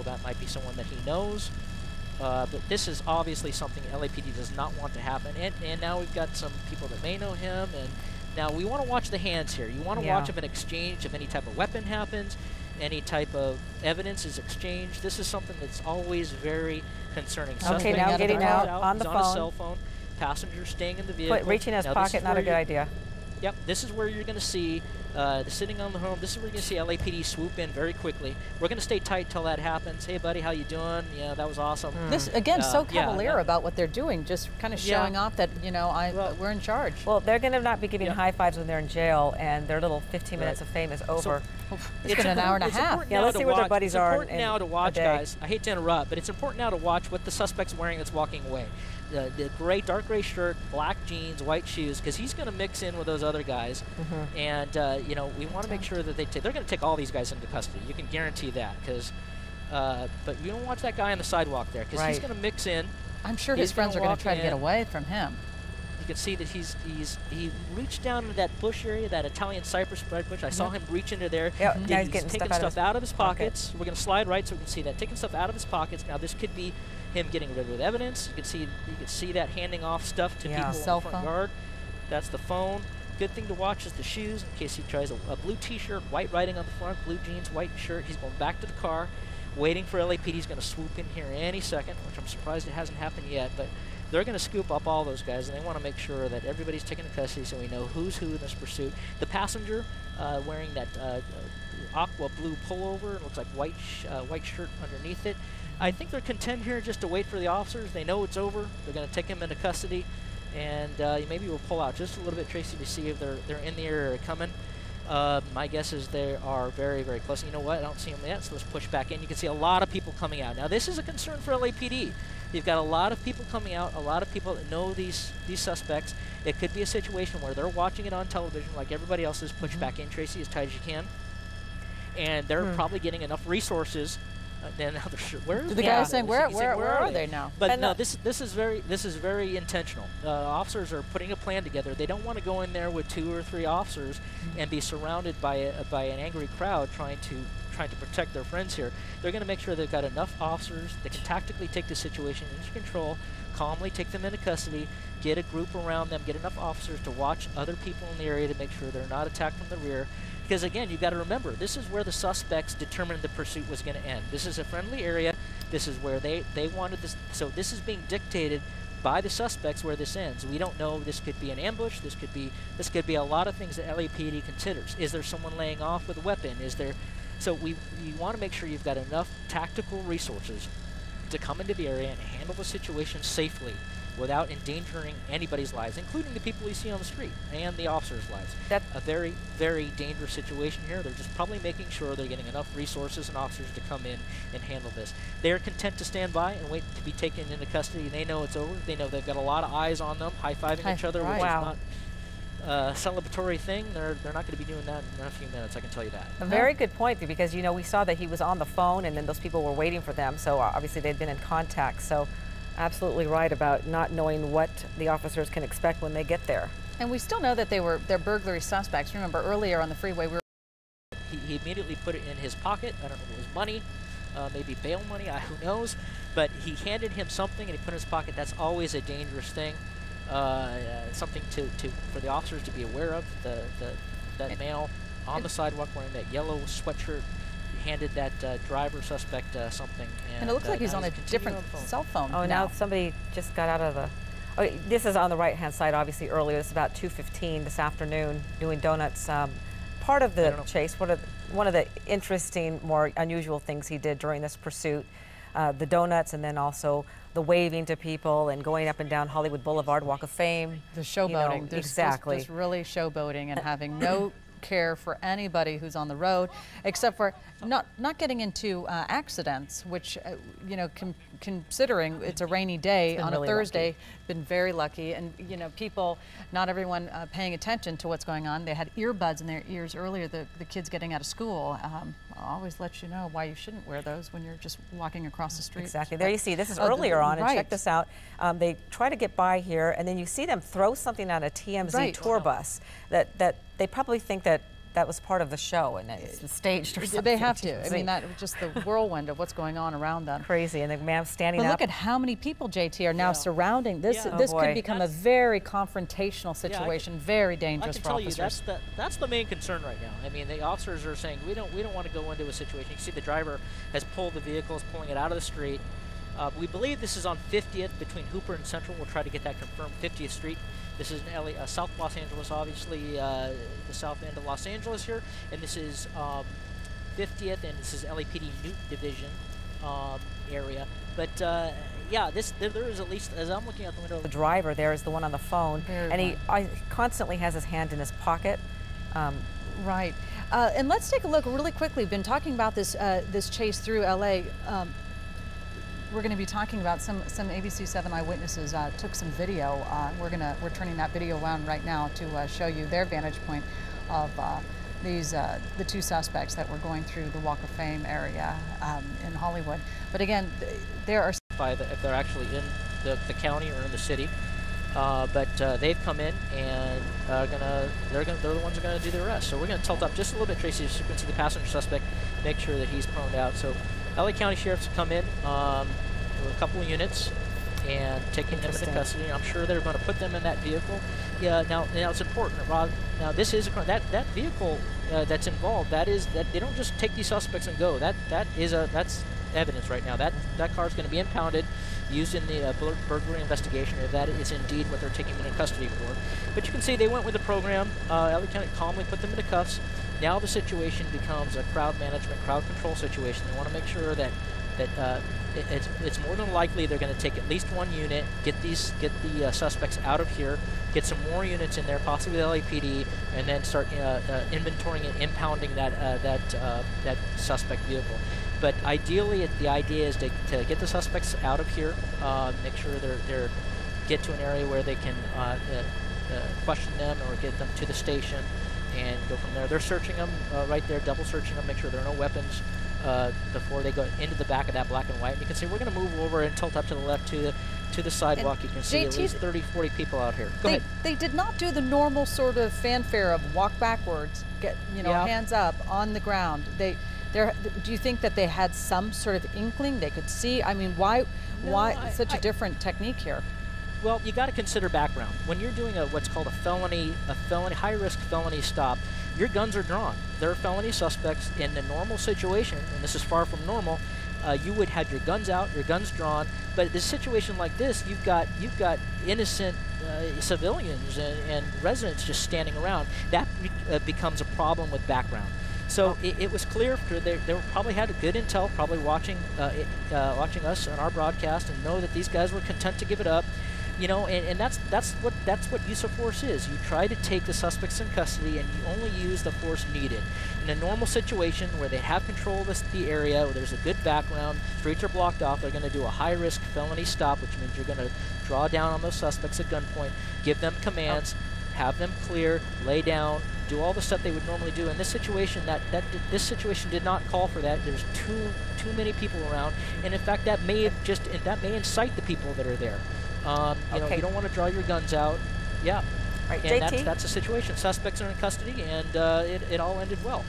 that might be someone that he knows. But this is obviously something LAPD does not want to happen. And now we've got some people that may know him. And now we want to watch the hands here. You want to watch if an exchange, if any type of weapon happens, any type of evidence is exchanged. This is something that's always very concerning. Okay, now getting out on the phone. On a cell phone. Passenger staying in the vehicle. Reaching in his pocket, not a good idea. Yep, this is where you're going to see sitting on the home. This is where you're going to see LAPD swoop in very quickly. We're going to stay tight till that happens. Hey, buddy, how you doing? Yeah, that was awesome. This again, so cavalier about what they're doing, just kind of showing off that we're in charge. Well, they're going to not be giving high fives when they're in jail, and their little 15 minutes of fame is over. So, it's been an hour and a half. Yeah, let's see where their buddies are. It's important now to watch, guys. I hate to interrupt, but it's important now to watch what the suspect's wearing that's walking away. The dark gray shirt, black jeans, white shoes, because he's going to mix in with those other guys. And we want to make sure that they're going to take all these guys into custody. You can guarantee that, because. But you don't watch that guy on the sidewalk there, because he's going to mix in. I'm sure his friends are going to try to get away from him. You can see that he reached down into that bush area, that Italian cypress bush. I saw him reach into there. Yep. Now he's taking stuff out of his pockets. We're going to slide right so we can see that. Taking stuff out of his pockets. Now this could be him getting rid of evidence. You can see that handing off stuff to people in the front yard. That's the phone. Good thing to watch is the shoes, in case he tries a blue T-shirt, white writing on the front, blue jeans, white shirt. He's going back to the car, waiting for LAPD. He's going to swoop in here any second, which I'm surprised it hasn't happened yet. But they're going to scoop up all those guys, and they want to make sure that everybody's taken into custody so we know who's who in this pursuit. The passenger wearing that aqua blue pullover, it looks like white shirt underneath it. I think they're content here just to wait for the officers. They know it's over. They're going to take him into custody, and maybe we'll pull out just a little bit, Tracy, to see if they're in the area or coming. My guess is they are very, very close. You know what? I don't see them yet, so let's push back in. You can see a lot of people coming out. Now, this is a concern for LAPD. You've got a lot of people coming out, a lot of people that know these suspects. It could be a situation where they're watching it on television like everybody else is. Push back in, Tracy, as tight as you can. And they're probably getting enough resources. Then where is the guy saying where are they now? But no, this is very intentional. Officers are putting a plan together. They don't want to go in there with 2 or 3 officers and be surrounded by an angry crowd trying to protect their friends here. They're going to make sure they've got enough officers that can tactically take the situation into control, calmly take them into custody, get a group around them, get enough officers to watch other people in the area to make sure they're not attacked from the rear. Because again, you've got to remember, this is where the suspects determined the pursuit was going to end. This is a friendly area. This is where they wanted this. So this is being dictated by the suspects where this ends. We don't know. This could be an ambush. This could be a lot of things that LAPD considers. Is there someone laying off with a weapon? Is there? So we want to make sure you've got enough tactical resources to come into the area and handle the situation safely without endangering anybody's lives, including the people you see on the street and the officers' lives. That's a very, very dangerous situation here. They're just probably making sure they're getting enough resources and officers to come in and handle this. They're content to stand by and wait to be taken into custody. They know it's over. They know they've got a lot of eyes on them, high-fiving each other, which is not a celebratory thing. They're not going to be doing that in a few minutes, I can tell you that. A very good point, because we saw that he was on the phone and then those people were waiting for them, so obviously they'd been in contact. So absolutely right about not knowing what the officers can expect when they get there. And we still know that they're burglary suspects. Remember earlier on the freeway, he immediately put it in his pocket. I don't know if it was money, maybe bail money, who knows. But he handed him something and he put it in his pocket. That's always a dangerous thing. Something for the officers to be aware of. That male on the sidewalk wearing that yellow sweatshirt handed that driver suspect something. And it looks like he's on a different cell phone. Oh, now somebody just got out of the... Okay, this is on the right-hand side, obviously, earlier. It's about 2:15 this afternoon, doing donuts. Part of the chase, one of the interesting, more unusual things he did during this pursuit, the donuts, and then also the waving to people and going up and down Hollywood Boulevard, Walk of Fame. The showboating. Exactly. Just really showboating and having no care for anybody who's on the road, except for not getting into accidents, which considering it's a rainy day on a Thursday, been very lucky, and people, not everyone paying attention to what's going on. They had earbuds in their ears earlier. The kids getting out of school. Always let you know why you shouldn't wear those when you're just walking across the street. Exactly. There you see, this is earlier on, and check this out. They try to get by here, and then you see them throw something on a TMZ tour bus that they probably think that that was part of the show, and it's staged or something. They have to. I mean, that just the whirlwind of what's going on around them. Crazy, and the man standing but up. Look at how many people, JT, are now surrounding this. This could become a very confrontational situation, very dangerous for officers. I can tell you that's the main concern right now. I mean, the officers are saying we don't want to go into a situation. You can see the driver has pulled the vehicle, is pulling it out of the street. We believe this is on 50th between Hooper and Central. We'll try to get that confirmed. 50th Street. This is in South Los Angeles, obviously the south end of Los Angeles here, and this is 50th, and this is LAPD Newt Division area. But yeah, there is, at least as I'm looking out the window. The driver there is the one on the phone, and he constantly has his hand in his pocket. Right. And let's take a look really quickly. We've been talking about this this chase through LA. We're going to be talking about some ABC 7 eyewitnesses took some video. We're turning that video around right now to show you their vantage point of the two suspects that were going through the Walk of Fame area in Hollywood. But again, there are if they're actually in the county or in the city, but they've come in and they're the ones that are going to do the arrest. So we're going to tilt up just a little bit, Tracy, so you can see the passenger suspect, make sure that he's proned out. So LA County Sheriffs have come in with a couple of units and taking them into custody. I'm sure they're going to put them in that vehicle. Yeah. Now it's important, Rob. Now this is that vehicle that's involved. That they don't just take these suspects and go. That's evidence right now. That car is going to be impounded, used in the burglary investigation, if that is indeed what they're taking them into custody for. But you can see they went with the program. LA County calmly put them into cuffs. Now the situation becomes a crowd management, crowd control situation. They want to make sure that it's more than likely they're going to take at least one unit, get the suspects out of here, get some more units in there, possibly the LAPD, and then start inventorying and impounding that suspect vehicle. But ideally, the idea is to get the suspects out of here, make sure they're get to an area where they can question them or get them to the station, and go from there. They're searching them right there, double searching them, make sure there are no weapons before they go into the back of that black and white. And you can see we're going to move over and tilt up to the left to the sidewalk. And you can see at least 30, 40 people out here. Go ahead. They did not do the normal sort of fanfare of walk backwards, get hands up on the ground. Do you think that they had some sort of inkling they could see? I mean, why such a different technique here? Well, you got to consider background. When you're doing what's called a high-risk felony stop, your guns are drawn. There are felony suspects in the normal situation, and this is far from normal. You would have your guns out, your guns drawn. But in a situation like this, you've got innocent civilians and residents just standing around. That becomes a problem with background. So it was clear they probably had a good intel, probably watching us on our broadcast, and know that these guys were content to give it up. And that's what use of force is. You try to take the suspects in custody, and you only use the force needed. In a normal situation where they have control of the area, where there's a good background, streets are blocked off, they're going to do a high-risk felony stop, which means you're going to draw down on those suspects at gunpoint, give them commands, have them clear, lay down, do all the stuff they would normally do. In this situation, this situation did not call for that. There's too many people around, and in fact, that may incite the people that are there. You don't want to draw your guns out. Yeah. Right, and JT? that's the situation. Suspects are in custody, and it all ended well.